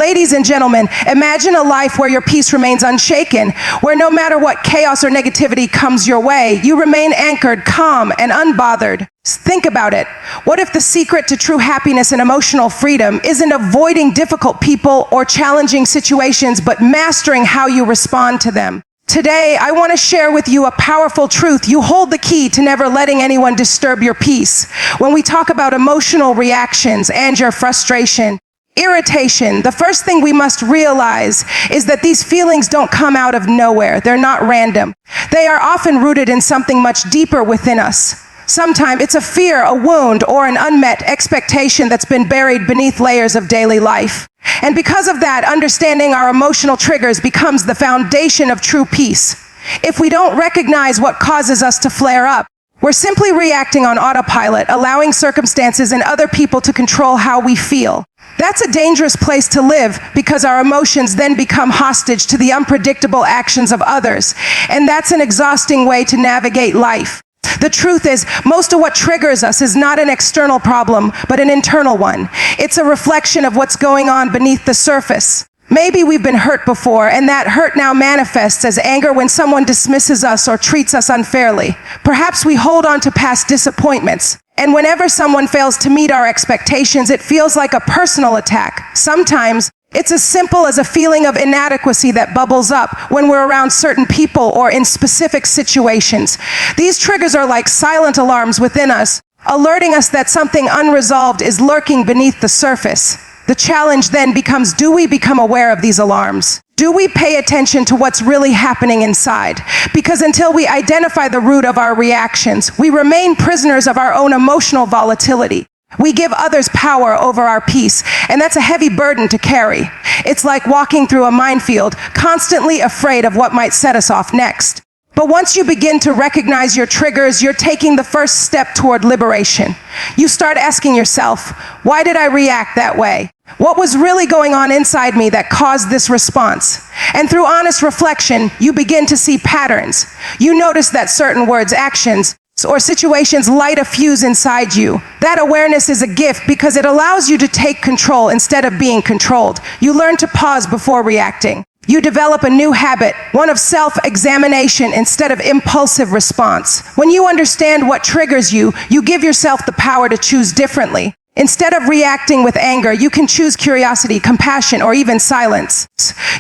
Ladies and gentlemen, imagine a life where your peace remains unshaken, where no matter what chaos or negativity comes your way, you remain anchored, calm, and unbothered. Think about it. What if the secret to true happiness and emotional freedom isn't avoiding difficult people or challenging situations, but mastering how you respond to them? Today, I want to share with you a powerful truth. You hold the key to never letting anyone disturb your peace. When we talk about emotional reactions, anger, frustration, irritation, the first thing we must realize is that these feelings don't come out of nowhere. They're not random. They are often rooted in something much deeper within us. Sometimes it's a fear, a wound, or an unmet expectation that's been buried beneath layers of daily life. And because of that, understanding our emotional triggers becomes the foundation of true peace. If we don't recognize what causes us to flare up, we're simply reacting on autopilot, allowing circumstances and other people to control how we feel. That's a dangerous place to live because our emotions then become hostage to the unpredictable actions of others. And that's an exhausting way to navigate life. The truth is, most of what triggers us is not an external problem, but an internal one. It's a reflection of what's going on beneath the surface. Maybe we've been hurt before, and that hurt now manifests as anger when someone dismisses us or treats us unfairly. Perhaps we hold on to past disappointments, and whenever someone fails to meet our expectations, it feels like a personal attack. Sometimes, it's as simple as a feeling of inadequacy that bubbles up when we're around certain people or in specific situations. These triggers are like silent alarms within us, alerting us that something unresolved is lurking beneath the surface. The challenge then becomes, do we become aware of these alarms? Do we pay attention to what's really happening inside? Because until we identify the root of our reactions, we remain prisoners of our own emotional volatility. We give others power over our peace, and that's a heavy burden to carry. It's like walking through a minefield, constantly afraid of what might set us off next. But once you begin to recognize your triggers, you're taking the first step toward liberation. You start asking yourself, why did I react that way? What was really going on inside me that caused this response? And through honest reflection, you begin to see patterns. You notice that certain words, actions, or situations light a fuse inside you. That awareness is a gift because it allows you to take control instead of being controlled. You learn to pause before reacting. You develop a new habit, one of self-examination instead of impulsive response. When you understand what triggers you, you give yourself the power to choose differently. Instead of reacting with anger, you can choose curiosity, compassion, or even silence.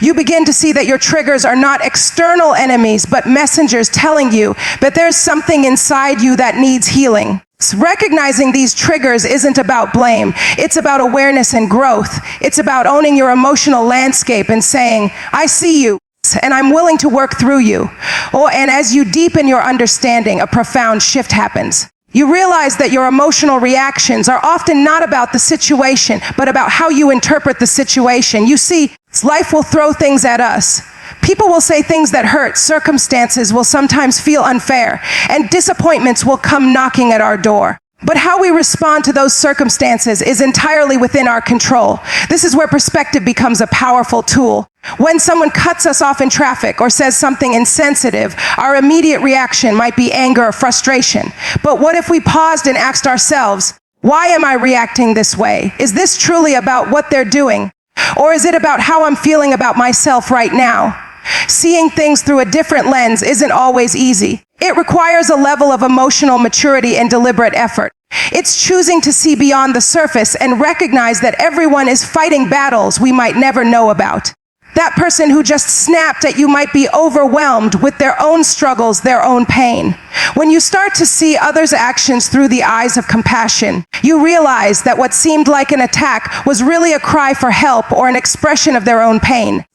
You begin to see that your triggers are not external enemies, but messengers telling you that there's something inside you that needs healing. Recognizing these triggers isn't about blame. It's about awareness and growth. It's about owning your emotional landscape and saying, I see you, and I'm willing to work through you. And as you deepen your understanding, a profound shift happens. You realize that your emotional reactions are often not about the situation, but about how you interpret the situation. You see, life will throw things at us. People will say things that hurt, circumstances will sometimes feel unfair, and disappointments will come knocking at our door. But how we respond to those circumstances is entirely within our control. This is where perspective becomes a powerful tool. When someone cuts us off in traffic or says something insensitive, our immediate reaction might be anger or frustration. But what if we paused and asked ourselves, why am I reacting this way? Is this truly about what they're doing? Or is it about how I'm feeling about myself right now? Seeing things through a different lens isn't always easy. It requires a level of emotional maturity and deliberate effort. It's choosing to see beyond the surface and recognize that everyone is fighting battles we might never know about. That person who just snapped at you might be overwhelmed with their own struggles, their own pain. When you start to see others' actions through the eyes of compassion, you realize that what seemed like an attack was really a cry for help or an expression of their own pain.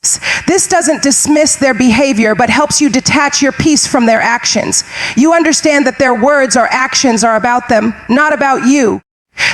This doesn't dismiss their behavior, but helps you detach your peace from their actions. You understand that their words or actions are about them, not about you.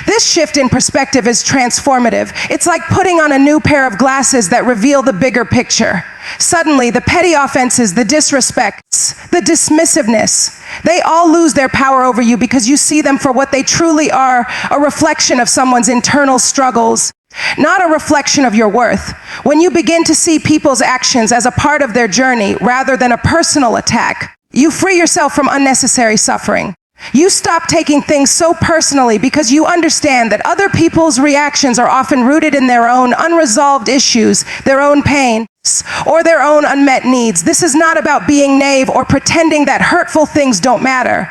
This shift in perspective is transformative. It's like putting on a new pair of glasses that reveal the bigger picture. Suddenly, the petty offenses, the disrespects, the dismissiveness, they all lose their power over you because you see them for what they truly are, a reflection of someone's internal struggles, not a reflection of your worth. When you begin to see people's actions as a part of their journey rather than a personal attack, you free yourself from unnecessary suffering. You stop taking things so personally because you understand that other people's reactions are often rooted in their own unresolved issues, their own pain, or their own unmet needs. This is not about being naive or pretending that hurtful things don't matter.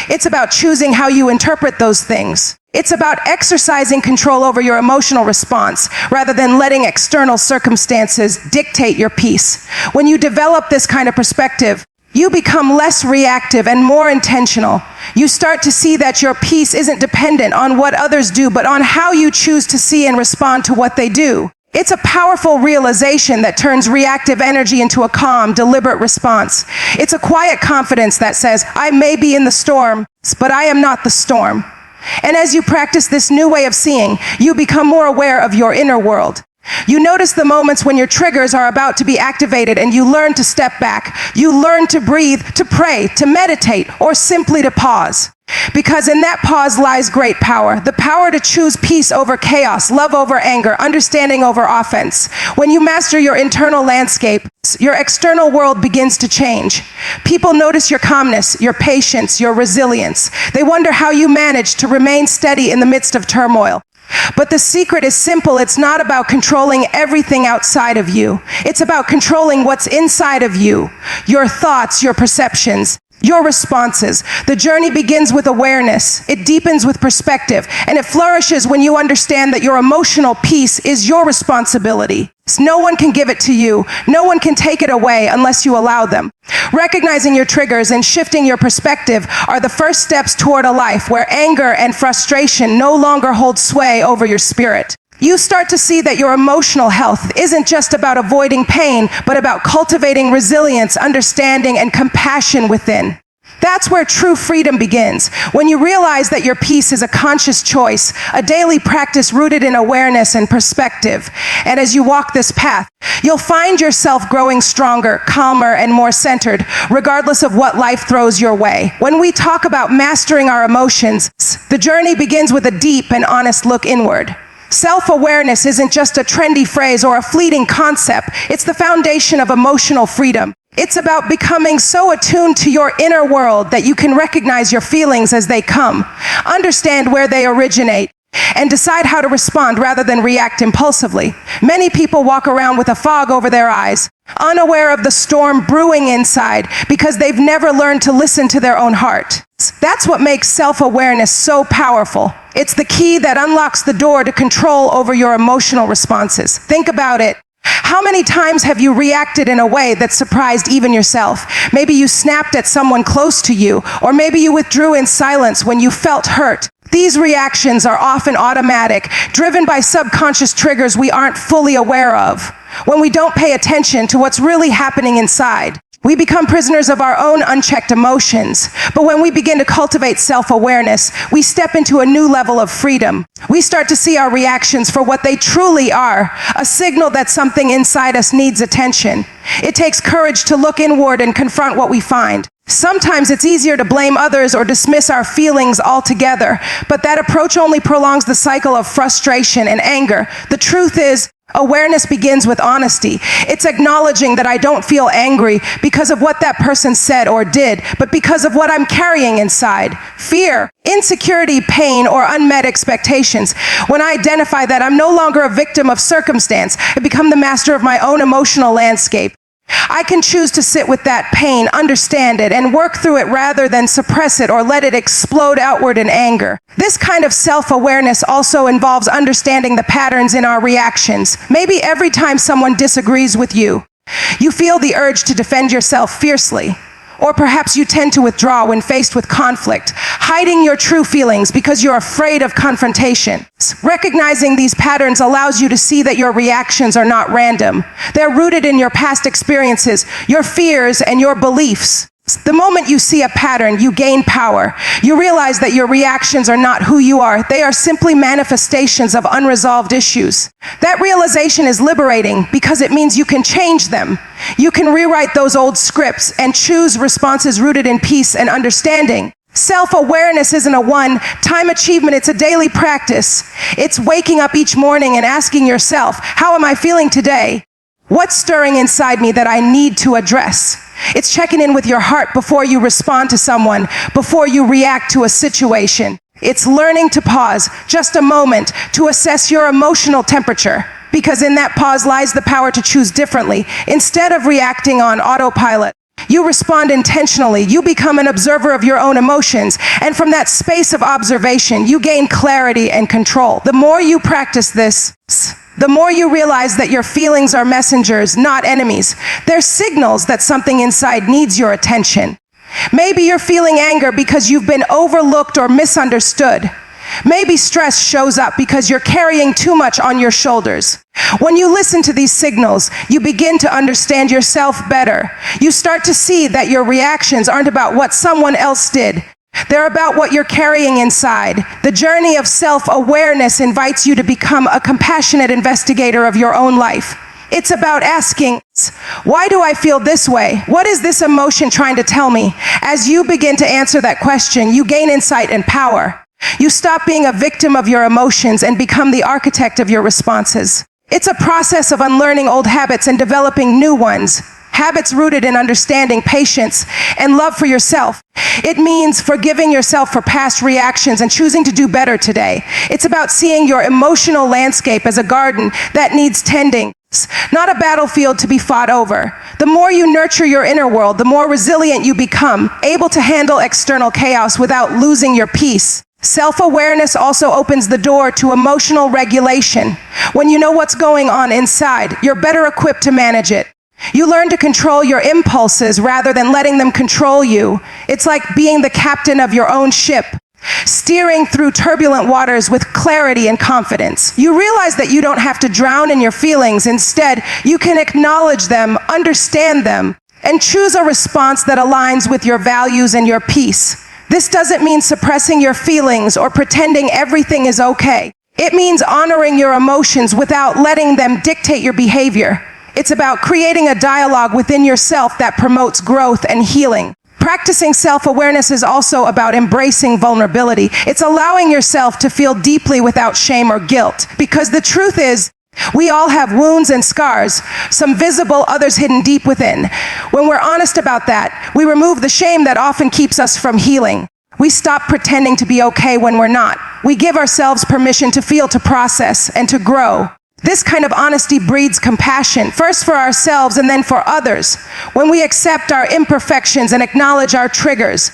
It's about choosing how you interpret those things. It's about exercising control over your emotional response rather than letting external circumstances dictate your peace. When you develop this kind of perspective, you become less reactive and more intentional. You start to see that your peace isn't dependent on what others do, but on how you choose to see and respond to what they do. It's a powerful realization that turns reactive energy into a calm, deliberate response. It's a quiet confidence that says, I may be in the storm, but I am not the storm. And as you practice this new way of seeing, you become more aware of your inner world. You notice the moments when your triggers are about to be activated and you learn to step back. You learn to breathe, to pray, to meditate, or simply to pause. Because in that pause lies great power. The power to choose peace over chaos, love over anger, understanding over offense. When you master your internal landscape, your external world begins to change. People notice your calmness, your patience, your resilience. They wonder how you manage to remain steady in the midst of turmoil. But the secret is simple. It's not about controlling everything outside of you. It's about controlling what's inside of you, your thoughts, your perceptions, your responses. The journey begins with awareness. It deepens with perspective, and it flourishes when you understand that your emotional peace is your responsibility. No one can give it to you. No one can take it away unless you allow them. Recognizing your triggers and shifting your perspective are the first steps toward a life where anger and frustration no longer hold sway over your spirit. You start to see that your emotional health isn't just about avoiding pain, but about cultivating resilience, understanding, and compassion within. That's where true freedom begins, when you realize that your peace is a conscious choice, a daily practice rooted in awareness and perspective. And as you walk this path, you'll find yourself growing stronger, calmer, and more centered, regardless of what life throws your way. When we talk about mastering our emotions, the journey begins with a deep and honest look inward. Self-awareness isn't just a trendy phrase or a fleeting concept. It's the foundation of emotional freedom. It's about becoming so attuned to your inner world that you can recognize your feelings as they come, understand where they originate, and decide how to respond rather than react impulsively. Many people walk around with a fog over their eyes, unaware of the storm brewing inside because they've never learned to listen to their own heart. That's what makes self-awareness so powerful. It's the key that unlocks the door to control over your emotional responses. Think about it. How many times have you reacted in a way that surprised even yourself? Maybe you snapped at someone close to you, or maybe you withdrew in silence when you felt hurt. These reactions are often automatic, driven by subconscious triggers we aren't fully aware of. When we don't pay attention to what's really happening inside, we become prisoners of our own unchecked emotions. But when we begin to cultivate self-awareness, we step into a new level of freedom. We start to see our reactions for what they truly are, a signal that something inside us needs attention. It takes courage to look inward and confront what we find. Sometimes it's easier to blame others or dismiss our feelings altogether, but that approach only prolongs the cycle of frustration and anger. The truth is, awareness begins with honesty. It's acknowledging that I don't feel angry because of what that person said or did, but because of what I'm carrying inside. Fear, insecurity, pain, or unmet expectations. When I identify that I'm no longer a victim of circumstance, I become the master of my own emotional landscape. I can choose to sit with that pain, understand it, and work through it rather than suppress it or let it explode outward in anger. This kind of self-awareness also involves understanding the patterns in our reactions. Maybe every time someone disagrees with you, you feel the urge to defend yourself fiercely. Or perhaps you tend to withdraw when faced with conflict, hiding your true feelings because you're afraid of confrontation. Recognizing these patterns allows you to see that your reactions are not random. They're rooted in your past experiences, your fears, and your beliefs. The moment you see a pattern, you gain power. You realize that your reactions are not who you are. They are simply manifestations of unresolved issues. That realization is liberating because it means you can change them. You can rewrite those old scripts and choose responses rooted in peace and understanding. Self-awareness isn't a one-time achievement, it's a daily practice. It's waking up each morning and asking yourself, how am I feeling today? What's stirring inside me that I need to address? It's checking in with your heart before you respond to someone, before you react to a situation. It's learning to pause just a moment to assess your emotional temperature, because in that pause lies the power to choose differently. Instead of reacting on autopilot, you respond intentionally. You become an observer of your own emotions, and from that space of observation, you gain clarity and control. The more you practice this, the more you realize that your feelings are messengers, not enemies. They're signals that something inside needs your attention. Maybe you're feeling anger because you've been overlooked or misunderstood. Maybe stress shows up because you're carrying too much on your shoulders. When you listen to these signals, you begin to understand yourself better. You start to see that your reactions aren't about what someone else did. They're about what you're carrying inside. The journey of self-awareness invites you to become a compassionate investigator of your own life. It's about asking, why do I feel this way? What is this emotion trying to tell me? As you begin to answer that question, you gain insight and power. You stop being a victim of your emotions and become the architect of your responses. It's a process of unlearning old habits and developing new ones. Habits rooted in understanding, patience, and love for yourself. It means forgiving yourself for past reactions and choosing to do better today. It's about seeing your emotional landscape as a garden that needs tending, not a battlefield to be fought over. The more you nurture your inner world, the more resilient you become, able to handle external chaos without losing your peace. Self-awareness also opens the door to emotional regulation. When you know what's going on inside, you're better equipped to manage it. You learn to control your impulses rather than letting them control you. It's like being the captain of your own ship, steering through turbulent waters with clarity and confidence. You realize that you don't have to drown in your feelings. Instead, you can acknowledge them, understand them, and choose a response that aligns with your values and your peace. This doesn't mean suppressing your feelings or pretending everything is okay. It means honoring your emotions without letting them dictate your behavior. It's about creating a dialogue within yourself that promotes growth and healing. Practicing self-awareness is also about embracing vulnerability. It's allowing yourself to feel deeply without shame or guilt. Because the truth is, we all have wounds and scars, some visible, others hidden deep within. When we're honest about that, we remove the shame that often keeps us from healing. We stop pretending to be okay when we're not. We give ourselves permission to feel, to process, and to grow. This kind of honesty breeds compassion, first for ourselves and then for others. When we accept our imperfections and acknowledge our triggers,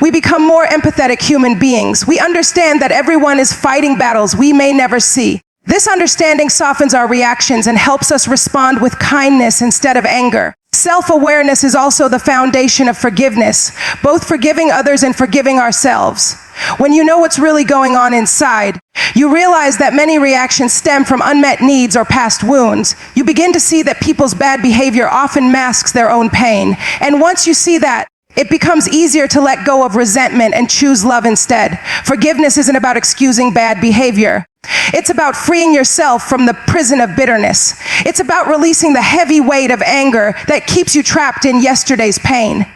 we become more empathetic human beings. We understand that everyone is fighting battles we may never see. This understanding softens our reactions and helps us respond with kindness instead of anger. Self-awareness is also the foundation of forgiveness, both forgiving others and forgiving ourselves. When you know what's really going on inside, you realize that many reactions stem from unmet needs or past wounds. You begin to see that people's bad behavior often masks their own pain. And once you see that, it becomes easier to let go of resentment and choose love instead. Forgiveness isn't about excusing bad behavior. It's about freeing yourself from the prison of bitterness. It's about releasing the heavy weight of anger that keeps you trapped in yesterday's pain.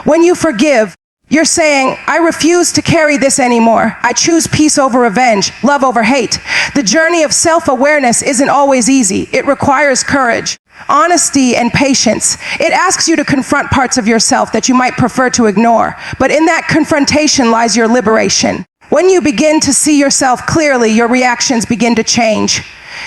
When you forgive, you're saying, I refuse to carry this anymore. I choose peace over revenge, love over hate. The journey of self-awareness isn't always easy. It requires courage, honesty, and patience. It asks you to confront parts of yourself that you might prefer to ignore. But in that confrontation lies your liberation. When you begin to see yourself clearly, your reactions begin to change.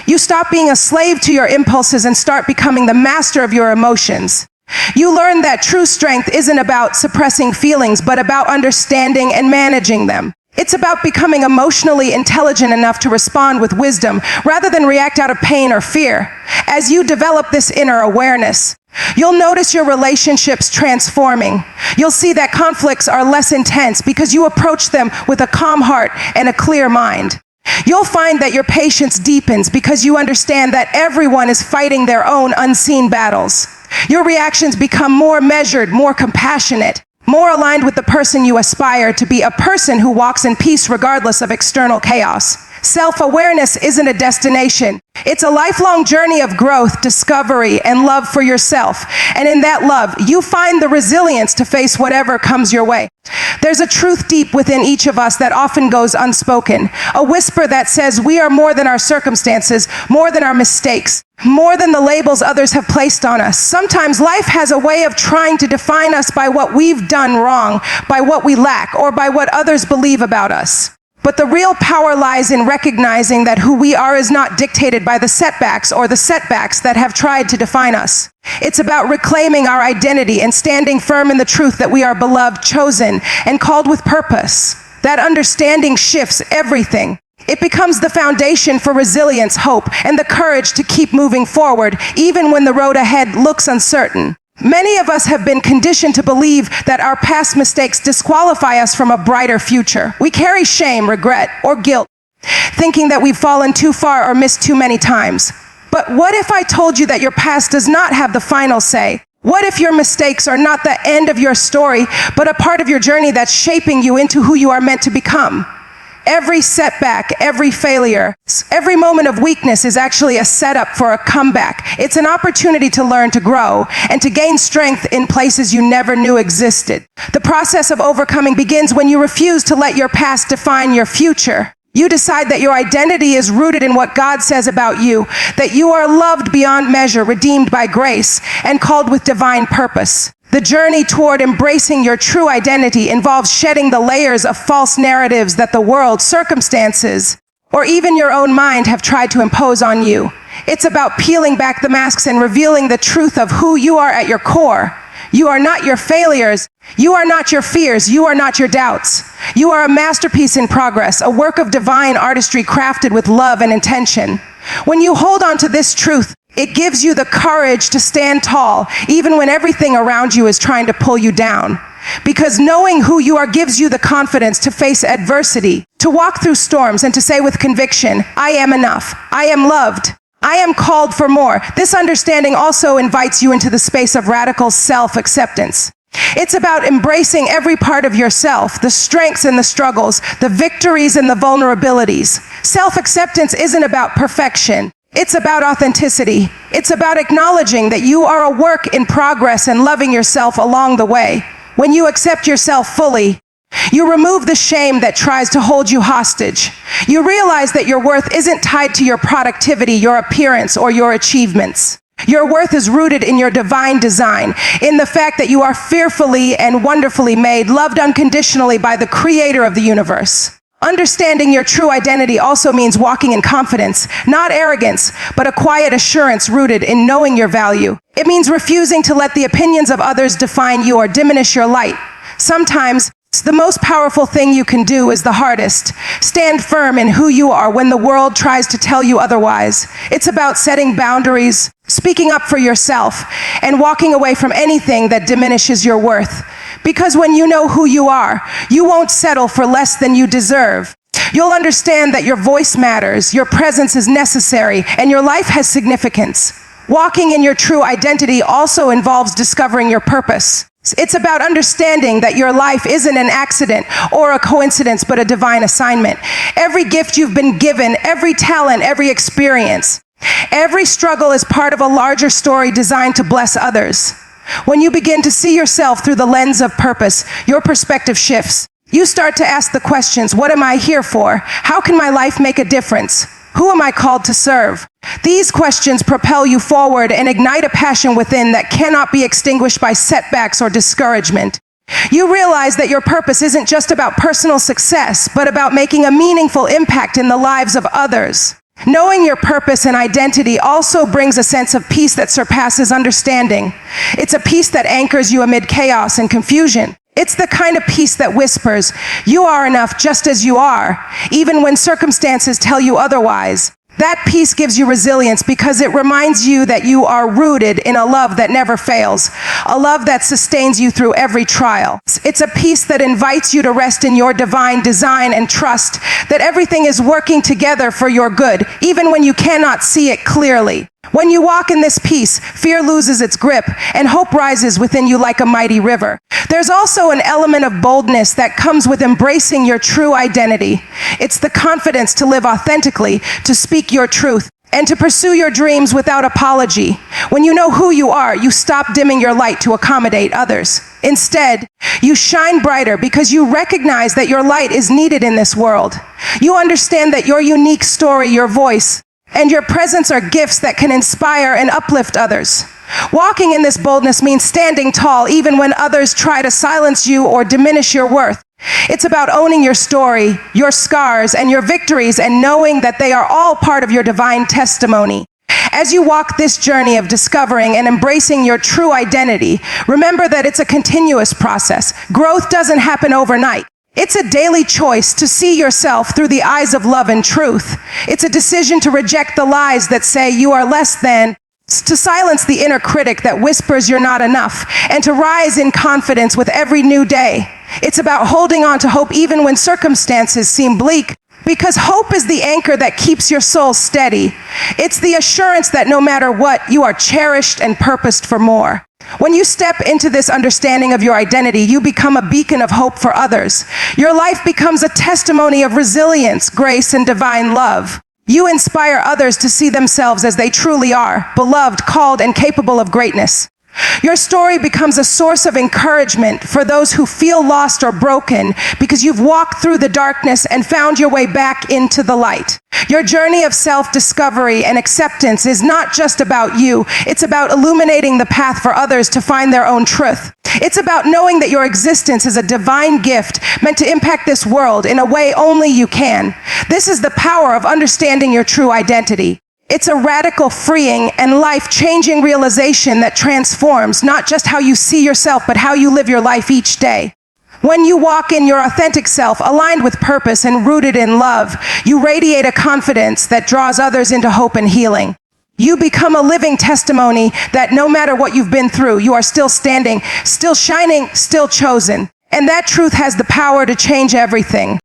You stop being a slave to your impulses and start becoming the master of your emotions. You learn that true strength isn't about suppressing feelings, but about understanding and managing them. It's about becoming emotionally intelligent enough to respond with wisdom, rather than react out of pain or fear. As you develop this inner awareness, you'll notice your relationships transforming. You'll see that conflicts are less intense because you approach them with a calm heart and a clear mind. You'll find that your patience deepens because you understand that everyone is fighting their own unseen battles. Your reactions become more measured, more compassionate, more aligned with the person you aspire to be, a person who walks in peace regardless of external chaos. Self-awareness isn't a destination. It's a lifelong journey of growth, discovery, and love for yourself. And in that love, you find the resilience to face whatever comes your way. There's a truth deep within each of us that often goes unspoken. A whisper that says we are more than our circumstances, more than our mistakes, more than the labels others have placed on us. Sometimes life has a way of trying to define us by what we've done wrong, by what we lack, or by what others believe about us. But the real power lies in recognizing that who we are is not dictated by the setbacks or the setbacks that have tried to define us. It's about reclaiming our identity and standing firm in the truth that we are beloved, chosen, and called with purpose. That understanding shifts everything. It becomes the foundation for resilience, hope, and the courage to keep moving forward, even when the road ahead looks uncertain. Many of us have been conditioned to believe that our past mistakes disqualify us from a brighter future. We carry shame, regret, or guilt, thinking that we've fallen too far or missed too many times. But what if I told you that your past does not have the final say? What if your mistakes are not the end of your story, but a part of your journey that's shaping you into who you are meant to become? Every setback, every failure, every moment of weakness is actually a setup for a comeback. It's an opportunity to learn, to grow, and to gain strength in places you never knew existed. The process of overcoming begins when you refuse to let your past define your future. You decide that your identity is rooted in what God says about you, that you are loved beyond measure, redeemed by grace, and called with divine purpose. The journey toward embracing your true identity involves shedding the layers of false narratives that the world, circumstances, or even your own mind have tried to impose on you. It's about peeling back the masks and revealing the truth of who you are at your core. You are not your failures. You are not your fears. You are not your doubts. You are a masterpiece in progress, a work of divine artistry crafted with love and intention. When you hold on to this truth, it gives you the courage to stand tall, even when everything around you is trying to pull you down. Because knowing who you are gives you the confidence to face adversity, to walk through storms, and to say with conviction, I am enough. I am loved. I am called for more. This understanding also invites you into the space of radical self-acceptance. It's about embracing every part of yourself, the strengths and the struggles, the victories and the vulnerabilities. Self-acceptance isn't about perfection. It's about authenticity. It's about acknowledging that you are a work in progress and loving yourself along the way. When you accept yourself fully, you remove the shame that tries to hold you hostage. You realize that your worth isn't tied to your productivity, your appearance, or your achievements. Your worth is rooted in your divine design, in the fact that you are fearfully and wonderfully made, loved unconditionally by the creator of the universe. Understanding your true identity also means walking in confidence, not arrogance, but a quiet assurance rooted in knowing your value. It means refusing to let the opinions of others define you or diminish your light. Sometimes, the most powerful thing you can do is the hardest. Stand firm in who you are when the world tries to tell you otherwise. It's about setting boundaries, speaking up for yourself, and walking away from anything that diminishes your worth. Because when you know who you are, you won't settle for less than you deserve. You'll understand that your voice matters, your presence is necessary, and your life has significance. Walking in your true identity also involves discovering your purpose. It's about understanding that your life isn't an accident or a coincidence, but a divine assignment. Every gift you've been given, every talent, every experience, every struggle is part of a larger story designed to bless others. When you begin to see yourself through the lens of purpose, your perspective shifts. You start to ask the questions, what am I here for? How can my life make a difference? Who am I called to serve? These questions propel you forward and ignite a passion within that cannot be extinguished by setbacks or discouragement. You realize that your purpose isn't just about personal success, but about making a meaningful impact in the lives of others. Knowing your purpose and identity also brings a sense of peace that surpasses understanding. It's a peace that anchors you amid chaos and confusion. It's the kind of peace that whispers, you are enough just as you are, even when circumstances tell you otherwise. That peace gives you resilience because it reminds you that you are rooted in a love that never fails, a love that sustains you through every trial. It's a peace that invites you to rest in your divine design and trust that everything is working together for your good, even when you cannot see it clearly. When you walk in this peace, fear loses its grip and hope rises within you like a mighty river. There's also an element of boldness that comes with embracing your true identity. It's the confidence to live authentically, to speak your truth, and to pursue your dreams without apology. When you know who you are, you stop dimming your light to accommodate others. Instead, you shine brighter because you recognize that your light is needed in this world. You understand that your unique story, your voice, and your presence are gifts that can inspire and uplift others. Walking in this boldness means standing tall even when others try to silence you or diminish your worth. It's about owning your story, your scars, and your victories, and knowing that they are all part of your divine testimony. As you walk this journey of discovering and embracing your true identity, remember that it's a continuous process. Growth doesn't happen overnight. It's a daily choice to see yourself through the eyes of love and truth. It's a decision to reject the lies that say you are less than, to silence the inner critic that whispers you're not enough, and to rise in confidence with every new day. It's about holding on to hope even when circumstances seem bleak, because hope is the anchor that keeps your soul steady. It's the assurance that no matter what, you are cherished and purposed for more. When you step into this understanding of your identity, you become a beacon of hope for others. Your life becomes a testimony of resilience, grace, and divine love. You inspire others to see themselves as they truly are, beloved, called, and capable of greatness. Your story becomes a source of encouragement for those who feel lost or broken because you've walked through the darkness and found your way back into the light. Your journey of self-discovery and acceptance is not just about you. It's about illuminating the path for others to find their own truth. It's about knowing that your existence is a divine gift meant to impact this world in a way only you can. This is the power of understanding your true identity. It's a radical, freeing, and life-changing realization that transforms not just how you see yourself, but how you live your life each day. When you walk in your authentic self, aligned with purpose and rooted in love, you radiate a confidence that draws others into hope and healing. You become a living testimony that no matter what you've been through, you are still standing, still shining, still chosen. And that truth has the power to change everything.